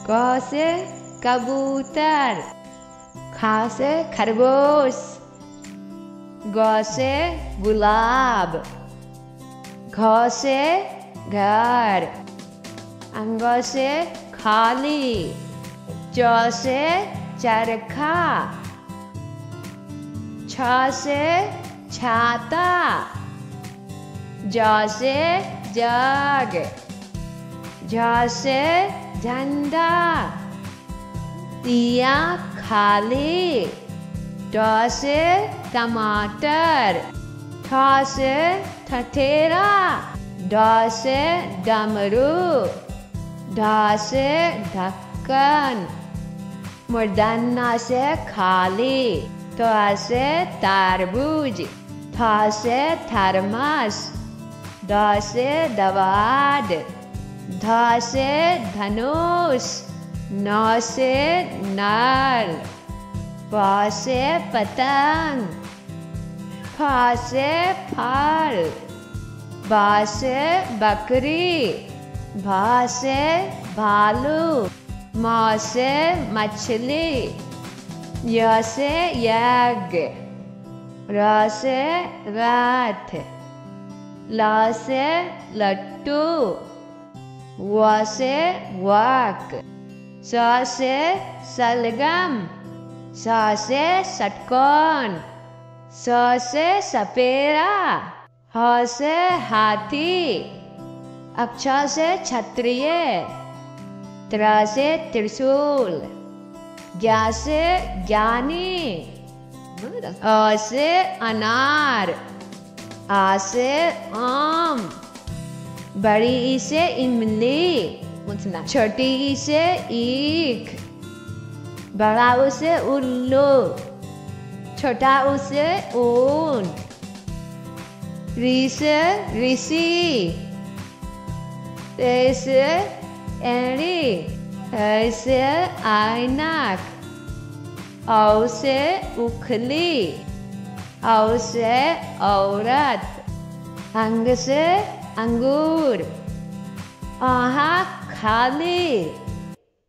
क से कबूतर, ख से खरगोश, ग से गुलाब, घ से घर, अंग से खाली, च से चरखा, छ से छाता, ज से जग, झ से झंडा, तिया खाली, ट से टमाटर, ठ से ठठेरा, ड से डमरू, ढ से ढक्कन, मूर्धन्य से खाली, थ से तरबूज, थ से थर्मस, द से दवाद, ध से धनुष, न से नल, प से पतंग, फ से फल, ब से बकरी, भ से भालू, म से मछली, य से यज्ञ, र से रथ, ल से लट्टू, व से वक, स से सलगम, स से षटकोण, स से सपेरा, ह से हाथी, अक्ष से क्षत्रिय, त्र से त्रिशूल, ज्ञ से ज्ञानी, अ से अनार, आ से आम, बड़ी ई से इमली, छोटी ई से ईख, बड़ा ऊ से उल्लू, छोटा ऊ से ऊन, ऋ से ऋषि, ते से एड़ी, ऐ से ऐनक, औ से उखली, औ से औरत, अंग से अंगूर, आहा खाली।